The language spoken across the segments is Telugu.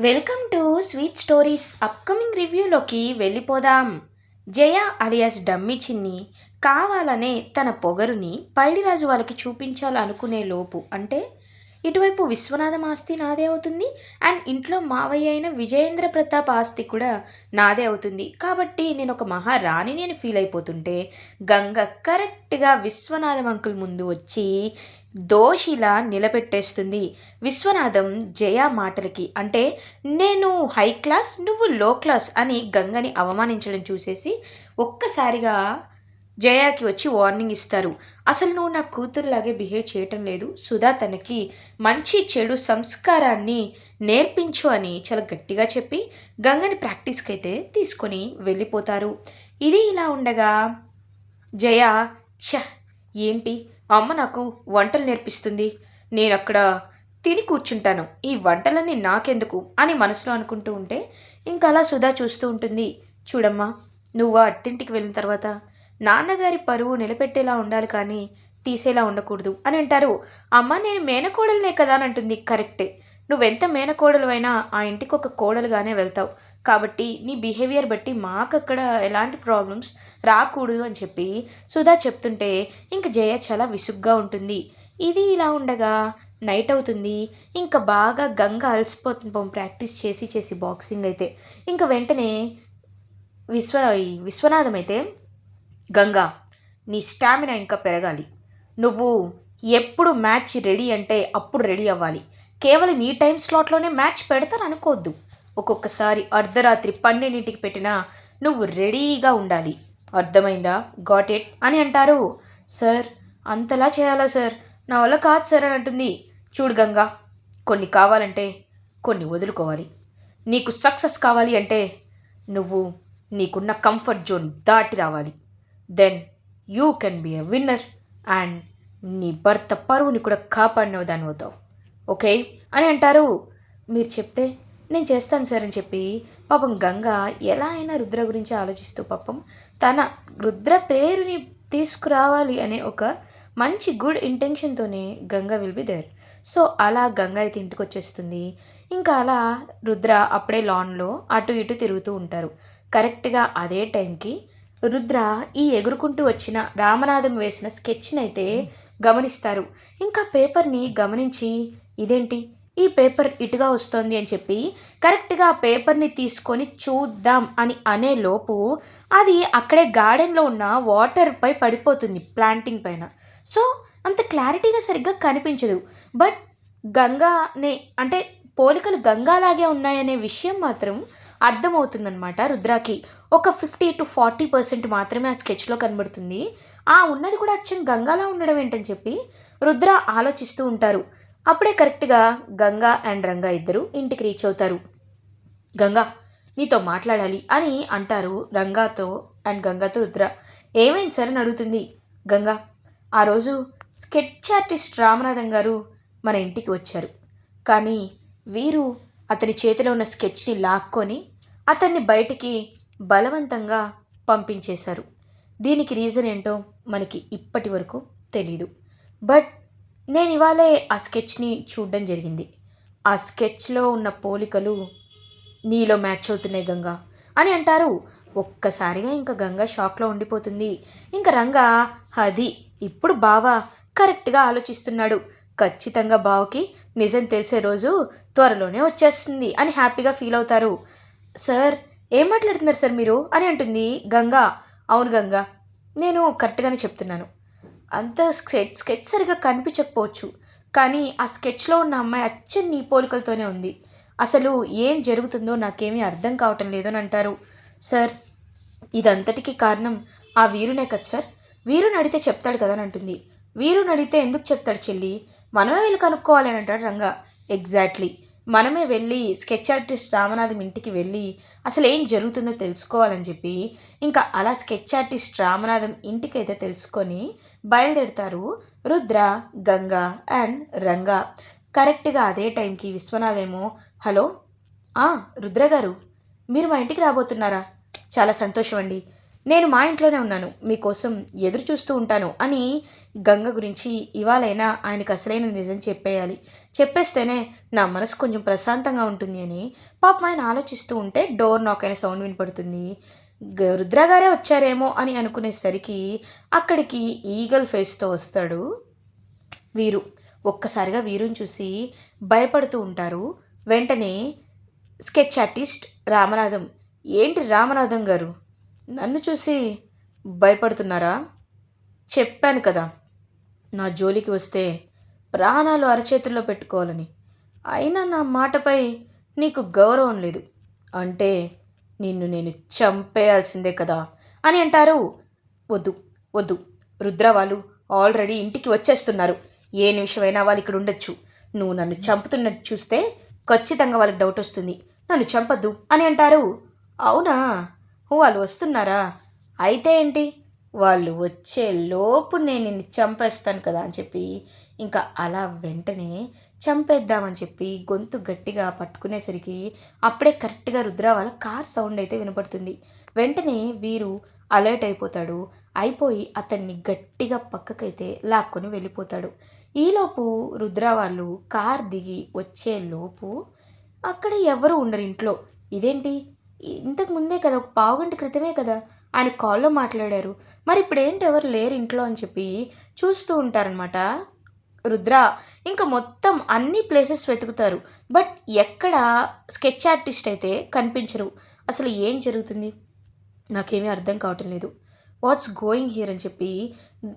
Welcome to sweet stories upcoming రివ్యూలోకి వెళ్ళిపోదాం. జయ అలియాస్ డమ్మి చిన్ని కావాలనే తన పొగరుని పైడిరాజు వాళ్ళకి చూపించాలనుకునే లోపు అంటే ఇటువైపు విశ్వనాథం ఆస్తి నాదే అవుతుంది అండ్ ఇంట్లో మావయ్య అయిన విజయేంద్ర ప్రతాప్ ఆస్తి కూడా నాదే అవుతుంది. కాబట్టి నేను ఒక మహారాణి నేను ఫీల్ అయిపోతుంటే గంగ కరెక్ట్గా విశ్వనాథం అంకుల్ ముందు వచ్చి దోషిలా నిలబెట్టేస్తుంది. విశ్వనాథం జయ మాటలకి అంటే నేను హై క్లాస్ నువ్వు లో క్లాస్ అని గంగని అవమానించడం చూసేసి ఒక్కసారిగా జయాకి వచ్చి వార్నింగ్ ఇస్తారు. అసలు నువ్వు నా కూతురులాగే బిహేవ్ చేయటం లేదు, సుధా తనకి మంచి చెడు సంస్కారాన్ని నేర్పించు అని చాలా గట్టిగా చెప్పి గంగని ప్రాక్టీస్కి అయితే తీసుకొని వెళ్ళిపోతారు. ఇది ఇలా ఉండగా జయ ఛ ఏంటి అమ్మ నాకు వంటలు నేర్పిస్తుంది, నేను అక్కడ తిని కూర్చుంటాను, ఈ వంటలన్నీ నాకెందుకు అని మనసులో అనుకుంటూ ఉంటే ఇంకా అలా సుధా చూస్తూ ఉంటుంది. చూడమ్మా, నువ్వు అత్తింటికి వెళ్ళిన తర్వాత నాన్నగారి పరువు నిలబెట్టేలా ఉండాలి కానీ తీసేలా ఉండకూడదు అని అంటారు. అమ్మ నేను మేనకోడలనే కదా అని అంటుంది. కరెక్టే, నువ్వెంత మేనకోడలు అయినా ఆ ఇంటికి ఒక కోడలుగానే వెళ్తావు, కాబట్టి నీ బిహేవియర్ బట్టి మాకు అక్కడ ఎలాంటి ప్రాబ్లమ్స్ రాకూడదు అని చెప్పి సుధా చెప్తుంటే ఇంక జయ చాలా విసుగ్గా ఉంటుంది. ఇది ఇలా ఉండగా నైట్ అవుతుంది. ఇంకా బాగా గంగ అలసిపోతుంది ప్రాక్టీస్ చేసి చేసి బాక్సింగ్ అయితే. ఇంకా వెంటనే విశ్వ విశ్వనాథం అయితే గంగా నీ స్టామినా ఇంకా పెరగాలి, నువ్వు ఎప్పుడు మ్యాచ్ రెడీ అంటే అప్పుడు రెడీ అవ్వాలి, కేవలం ఈ టైం స్లాట్లోనే మ్యాచ్ పెడతాను అనుకోవద్దు, ఒక్కొక్కసారి అర్ధరాత్రి 12ంటికి పెట్టినా నువ్వు రెడీగా ఉండాలి, అర్థమైందా, గాట్ ఇట్ అని అంటారు. సార్ అంతలా చేయాలా సార్, నా వల్ల కాదు సార్ అని అంటుంది. చూడు గంగా, కొన్ని కావాలంటే కొన్ని వదులుకోవాలి, నీకు సక్సెస్ కావాలి అంటే నువ్వు నీకున్న కంఫర్ట్ జోన్ దాటి రావాలి, then you can be a winner and నీ భర్త పరువుని కూడా కాపాడిన దాని అవుతావు, ఓకే అని అంటారు. మీరు చెప్తే నేను చేస్తాను సార్ అని చెప్పి పాపం గంగ ఎలా అయినా రుద్ర గురించి ఆలోచిస్తూ పాపం తన రుద్ర పేరుని తీసుకురావాలి అనే ఒక మంచి గుడ్ ఇంటెన్షన్తోనే Ganga will be there. So అలా గంగ అయితే ఇంటికి వచ్చేస్తుంది. ఇంకా అలా రుద్ర అప్పుడే లాన్లో అటు ఇటు తిరుగుతూ ఉంటారు. కరెక్ట్గా అదే టైంకి రుద్ర ఈ ఎగురుకుంటూ వచ్చిన రామనాథం వేసిన స్కెచ్ని అయితే గమనిస్తారు. ఇంకా పేపర్ని గమనించి ఇదేంటి ఈ పేపర్ ఇటుగా వస్తుంది అని చెప్పి కరెక్ట్గా ఆ పేపర్ని తీసుకొని చూద్దాం అని అనే లోపు అది అక్కడే గార్డెన్లో ఉన్న వాటర్పై పడిపోతుంది, ప్లాంటింగ్ పైన. సో అంత క్లారిటీగా సరిగ్గా కనిపించదు. బట్ గంగానే అంటే పోలికలు గంగాలాగే ఉన్నాయనే విషయం మాత్రం అర్థమవుతుందనమాట రుద్రాకి. ఒక 50-40% మాత్రమే ఆ స్కెచ్లో కనబడుతుంది. ఆ ఉన్నది కూడా అచ్చం గంగాలా ఉండడం ఏంటని చెప్పి రుద్ర ఆలోచిస్తూ ఉంటారు. అప్పుడే కరెక్ట్గా గంగా అండ్ రంగా ఇద్దరు ఇంటికి రీచ్ అవుతారు. గంగా నీతో మాట్లాడాలి అని అంటారు రంగాతో అండ్ గంగాతో రుద్ర. ఏమైంది సార్ అని అడుగుతుంది గంగా. ఆ రోజు స్కెచ్ ఆర్టిస్ట్ రామనాథం గారు మన ఇంటికి వచ్చారు, కానీ వీరు అతని చేతిలో ఉన్న స్కెచ్ని లాక్కొని అతన్ని బయటికి బలవంతంగా పంపించేశారు. దీనికి రీజన్ ఏంటో మనకి ఇప్పటి వరకు తెలీదు. బట్ నేను ఇవాళే ఆ స్కెచ్ని చూడడం జరిగింది. ఆ స్కెచ్లో ఉన్న పోలికలు నీలో మ్యాచ్ అవుతున్నాయి గంగా అని అంటారు. ఒక్కసారిగా ఇంకా గంగా షాక్లో ఉండిపోతుంది. ఇంకా రంగా అది ఇప్పుడు బావ కరెక్ట్గా ఆలోచిస్తున్నాడు, ఖచ్చితంగా బావకి నిజం తెలిసే రోజు త్వరలోనే వచ్చేస్తుంది అని హ్యాపీగా ఫీల్ అవుతారు. సార్ ఏం మాట్లాడుతున్నారు సార్ మీరు అని అంటుంది గంగా. అవును గంగా, నేను కరెక్ట్గానే చెప్తున్నాను, అంత స్కెచ్ సరిగా కనిపించకపోవచ్చు, కానీ ఆ స్కెచ్లో ఉన్న అమ్మాయి అచ్చం నీ పోలికలతోనే ఉంది, అసలు ఏం జరుగుతుందో నాకేమీ అర్థం కావటం లేదు అని అంటారు. సార్ ఇదంతటికీ కారణం ఆ వీరునే కదా సార్, వీరుని అడిగితే చెప్తాడు కదా అని అంటుంది. వీరుని అడిగితే ఎందుకు చెప్తాడు చెల్లి, మనమే వెళ్ళి కనుక్కోవాలి అని అంటాడు రంగా. ఎగ్జాక్ట్లీ, మనమే వెళ్ళి స్కెచ్ ఆర్టిస్ట్ రామనాథం ఇంటికి వెళ్ళి అసలు ఏం జరుగుతుందో తెలుసుకోవాలని చెప్పి ఇంకా అలా స్కెచ్ ఆర్టిస్ట్ రామనాథం ఇంటికి అయితే తెలుసుకొని బయలుదేరుతారు రుద్ర, గంగా అండ్ రంగా. కరెక్ట్గా అదే టైంకి విశ్వనాథేమో హలో రుద్ర గారు, మీరు మా ఇంటికి రాబోతున్నారా, చాలా సంతోషం అండి, నేను మా ఇంట్లోనే ఉన్నాను, మీకోసం ఎదురు చూస్తూ ఉంటాను అని గంగ గురించి ఇవాళైనా ఆయనకు అసలైన నిజం చెప్పేయాలి. చెప్పేస్తేనే నా మనసు కొంచెం ప్రశాంతంగా ఉంటుంది అని పాపం ఆయన ఆలోచిస్తూ ఉంటే డోర్ నాక్ అయిన సౌండ్ వినపడుతుంది. రుద్ర గారే వచ్చారేమో అని అనుకునేసరికి అక్కడికి ఈగల్ ఫేస్తో వస్తాడు వీరు. ఒక్కసారిగా వీరుని చూసి భయపడుతూ ఉంటారు. వెంటనే స్కెచ్ ఆర్టిస్ట్ రామనాథం, ఏంటి రామనాథం గారు నన్ను చూసి భయపడుతున్నారా? చెప్పాను కదా నా జోలికి వస్తే ప్రాణాలు అరచేతుల్లో పెట్టుకోవాలని. అయినా నా మాటపై నీకు గౌరవం లేదు అంటే నిన్ను నేను చంపేయాల్సిందే కదా అని అంటారు. వద్దు వద్దు, రుద్ర వాళ్ళు ఆల్రెడీ ఇంటికి వచ్చేస్తున్నారు. ఏ నిమిషమైనా వాళ్ళు ఇక్కడ ఉండొచ్చు. నువ్వు నన్ను చంపుతున్నట్టు చూస్తే ఖచ్చితంగా వాళ్ళకి డౌట్ వస్తుంది. నన్ను చంపద్దు అని అంటారు. అవునా, వాళ్ళు వస్తున్నారా? అయితే ఏంటి, వాళ్ళు వచ్చే లోపు నేను నిన్ను చంపేస్తాను కదా అని చెప్పి ఇంకా అలా వెంటనే చంపేద్దామని చెప్పి గొంతు గట్టిగా పట్టుకునేసరికి అప్పుడే కరెక్ట్గా రుద్ర వాళ్ళ కార్ సౌండ్ అయితే వినపడుతుంది. వెంటనే వీరు అలర్ట్ అయిపోతాడు. అయిపోయి అతన్ని గట్టిగా పక్కకైతే లాక్కొని వెళ్ళిపోతాడు. ఈలోపు రుద్ర వాళ్ళు కార్ దిగి వచ్చేలోపు అక్కడ ఎవరు ఉండరు ఇంట్లో. ఇదేంటి, ఇంతకు ముందే కదా, ఒక పావుగంట క్రితమే కదా ఆయన కాల్లో మాట్లాడారు, మరి ఇప్పుడు ఏంటి ఎవరు లేరు ఇంట్లో అని చెప్పి చూస్తూ ఉంటారనమాట రుద్ర. ఇంకా మొత్తం అన్ని ప్లేసెస్ వెతుకుతారు, బట్ ఎక్కడ స్కెచ్ ఆర్టిస్ట్ అయితే కనిపించరు. అసలు ఏం జరుగుతుంది నాకేమీ అర్థం కావటం లేదు, వాట్స్ గోయింగ్ హియర్ అని చెప్పి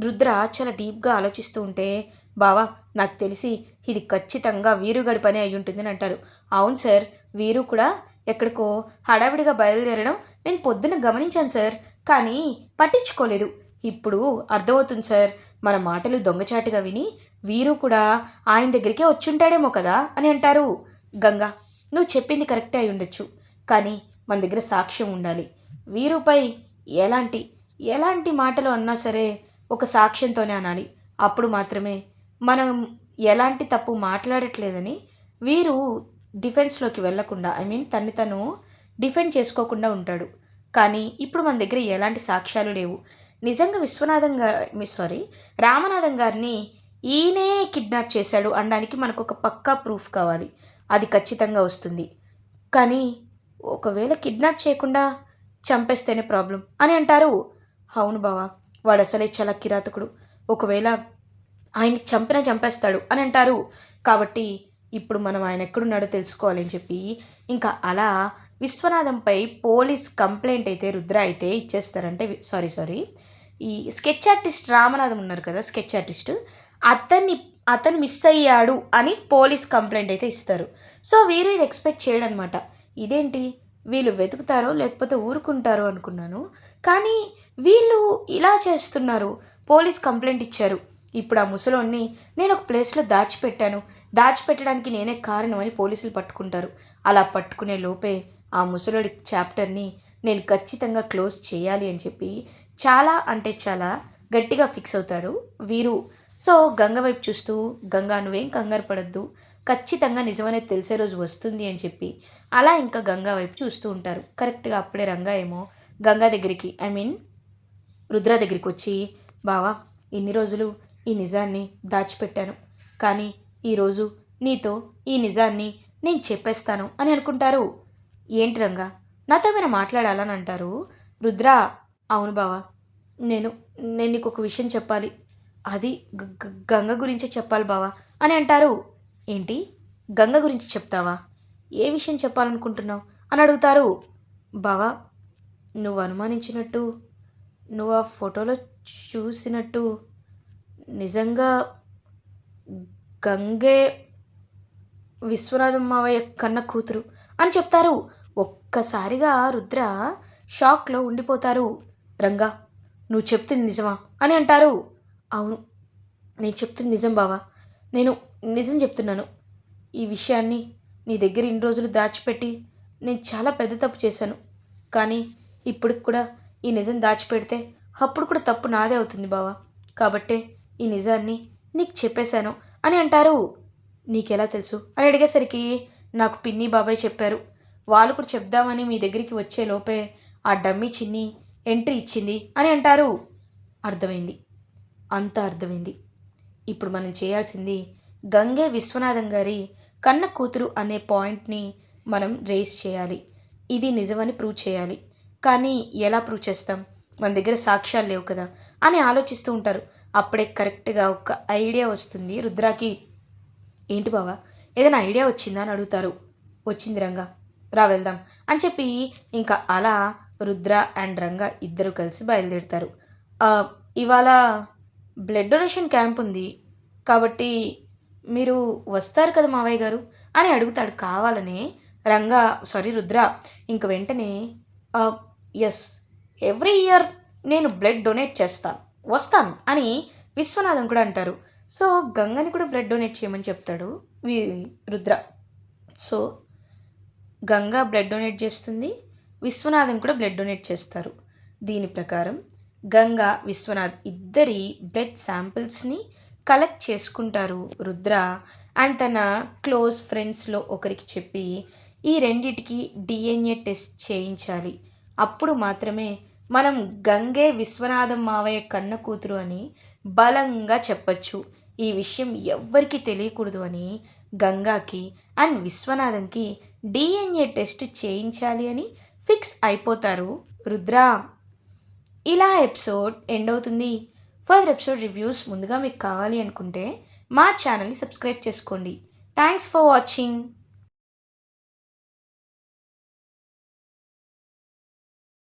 రుద్ర చాలా డీప్గా ఆలోచిస్తూ ఉంటే, బావా నాకు తెలిసి ఇది ఖచ్చితంగా వీరుగడి పని అయి ఉంటుందని అంటారు. అవును సార్, వీరు కూడా ఎక్కడికో హడావిడిగా బయలుదేరడం నేను పొద్దున్న గమనించాను సార్, కానీ పట్టించుకోలేదు. ఇప్పుడు అర్థమవుతుంది సార్, మన మాటలు దొంగచాటుగా విని వీరు కూడా ఆయన దగ్గరికే వచ్చుంటాడేమో కదా అని అంటారు. గంగా, నువ్వు చెప్పింది కరెక్టే అయి ఉండొచ్చు, కానీ మన దగ్గర సాక్ష్యం ఉండాలి. వీరుపై ఎలాంటి ఎలాంటి మాటలు అన్నా సరే ఒక సాక్ష్యంతోనే అనాలి. అప్పుడు మాత్రమే మనం ఎలాంటి తప్పు మాట్లాడట్లేదని వీరు డిఫెన్స్లోకి వెళ్ళకుండా, ఐ మీన్ తను తను డిఫెండ్ చేసుకోకుండా ఉంటాడు. కానీ ఇప్పుడు మన దగ్గర ఎలాంటి సాక్ష్యాలు లేవు. నిజంగా రామనాథం గారిని ఈయనే కిడ్నాప్ చేశాడు అనడానికి మనకు ఒక పక్కా ప్రూఫ్ కావాలి. అది ఖచ్చితంగా వస్తుంది. కానీ ఒకవేళ కిడ్నాప్ చేయకుండా చంపేస్తేనే ప్రాబ్లం అని అంటారు. అవును బావా, వాడు అసలే చాలా కిరాతకుడు, ఒకవేళ ఆయన్ని చంపేస్తాడు అని అంటారు. కాబట్టి ఇప్పుడు మనం ఆయన ఎక్కడున్నాడో తెలుసుకోవాలని చెప్పి ఇంకా అలా విశ్వనాథంపై పోలీస్ కంప్లైంట్ అయితే రుద్ర అయితే ఇచ్చేస్తారంటే సారీ ఈ స్కెచ్ ఆర్టిస్ట్ రామనాథం ఉన్నారు కదా, స్కెచ్ ఆర్టిస్ట్, అతను మిస్ అయ్యాడు అని పోలీస్ కంప్లైంట్ అయితే ఇస్తారు. సో వీరు ఇది ఎక్స్పెక్ట్ చేయడనమాట. ఇదేంటి వీళ్ళు వెతుకుతారో లేకపోతే ఊరుకుంటారో అనుకున్నాను, కానీ వీళ్ళు ఇలా చేస్తున్నారు. పోలీస్ కంప్లైంట్ ఇచ్చారు, ఇప్పుడు ఆ ముసలోన్ని నేను ఒక ప్లేస్లో దాచిపెట్టడానికి నేనే కారణం అని పోలీసులు పట్టుకుంటారు. అలా పట్టుకునే లోపే ఆ ముసలోడి చాప్టర్ని నేను ఖచ్చితంగా క్లోజ్ చేయాలి అని చెప్పి చాలా అంటే చాలా గట్టిగా ఫిక్స్ అవుతాడు వీరు. సో గంగ వైపు చూస్తూ, గంగా నువ్వేం కంగారు పడద్దు, ఖచ్చితంగా నిజమనేది తెలిసే రోజు వస్తుంది అని చెప్పి అలా ఇంకా గంగా వైపు చూస్తూ ఉంటారు. కరెక్ట్గా అప్పుడే రంగా ఏమో గంగా దగ్గరికి, ఐ మీన్ రుద్ర దగ్గరికి వచ్చి, బావా ఇన్ని రోజులు ఈ నిజాన్ని దాచిపెట్టాను, కానీ ఈరోజు నీతో ఈ నిజాన్ని నేను చెప్పేస్తాను అని అనుకుంటారు. ఏంటి రంగా, నాతో ఏమైనా మాట్లాడాలని అంటారు. రుద్ర, అవును బావా, నేను నేను నీకు ఒక విషయం చెప్పాలి, అది గంగ గురించే చెప్పాలి బావా అని అంటారు. ఏంటి, గంగ గురించి చెప్తావా? ఏ విషయం చెప్పాలనుకుంటున్నావు అని అడుగుతారు. బావా, నువ్వు అనుమానించినట్టు, నువ్వు ఆ ఫోటోలో చూసినట్టు నిజంగా గంగే విశ్వనాథం మావయ్య కన్న కూతురు అని చెప్తారు. ఒక్కసారిగా రుద్ర షాక్లో ఉండిపోతారు. రంగా, నువ్వు చెప్తుంది నిజమా అని అంటారు. అవును, నేను చెప్తుంది నిజం బావా, నేను నిజం చెప్తున్నాను. ఈ విషయాన్ని నీ దగ్గర ఇన్ని రోజులు దాచిపెట్టి నేను చాలా పెద్ద తప్పు చేశాను, కానీ ఇప్పుడు కూడా ఈ నిజం దాచిపెడితే అప్పుడు కూడా తప్పు నాదే అవుతుంది బావా, కాబట్టే ఈ నిజాన్ని నీకు చెప్పేశాను అని అంటారు. నీకెలా తెలుసు అని అడిగేసరికి నాకు పిన్ని బాబాయ్ చెప్పారు, వాళ్ళు కూడా చెప్దామని మీ దగ్గరికి వచ్చే లోపే ఆ డమ్మీ చిన్ని ఎంట్రీ ఇచ్చింది అని అంటారు. అర్థమైంది, అంతా అర్థమైంది. ఇప్పుడు మనం చేయాల్సింది గంగే విశ్వనాథం గారి కన్న కూతురు అనే పాయింట్ని మనం రేస్ చేయాలి. ఇది నిజమని ప్రూవ్ చేయాలి. కానీ ఎలా ప్రూవ్ చేస్తాం? మన దగ్గర సాక్ష్యాలు లేవు కదా అని ఆలోచిస్తూ ఉంటారు. అప్పుడే కరెక్ట్గా ఒక ఐడియా వస్తుంది రుద్రాకి. ఏంటి బావా, ఏదైనా ఐడియా వచ్చిందా అని అడుగుతారు. వచ్చింది రంగా, రా వెళ్దాం అని చెప్పి ఇంకా అలా రుద్ర అండ్ రంగా ఇద్దరు కలిసి బయలుదేరుతారు. "ఆ, ఇవాళ బ్లడ్ డొనేషన్ క్యాంప్ ఉంది కాబట్టి మీరు వస్తారు కదా మావయ్య గారు" అని అడుగుతాడు కావాలనే రంగా, సారీ రుద్ర. ఇంక వెంటనే ఎస్, ఎవ్రీ ఇయర్ నేను బ్లడ్ డొనేట్ చేస్తాను, వస్తాను అని విశ్వనాథం కూడా అంటారు. సో గంగని కూడా బ్లడ్ డొనేట్ చేయమని చెప్తాడు Rudra. So Ganga blood donate చేస్తుంది, విశ్వనాథం కూడా బ్లడ్ డొనేట్ చేస్తారు. దీని ప్రకారం గంగా విశ్వనాథ్ ఇద్దరి బ్లడ్ శాంపిల్స్ని కలెక్ట్ చేసుకుంటారు రుద్ర. అండ్ తన క్లోజ్ ఫ్రెండ్స్లో ఒకరికి చెప్పి ఈ రెండిటికి డిఎన్ఏ టెస్ట్ చేయించాలి. అప్పుడు మాత్రమే మనం గంగే విశ్వనాథం మావయ్య కన్న కూతురు అని బలంగా చెప్పచ్చు. ఈ విషయం ఎవ్వరికీ తెలియకూడదు అని గంగాకి అండ్ విశ్వనాథంకి డిఎన్ఏ టెస్ట్ చేయించాలి అని ఫిక్స్ అయిపోతారు రుద్ర. ఇలా ఎపిసోడ్ ఎండ్ అవుతుంది. ఫర్దర్ ఎపిసోడ్ రివ్యూస్ ముందుగా మీకు కావాలి అనుకుంటే మా ఛానల్ని సబ్స్క్రైబ్ చేసుకోండి. Thanks for watching.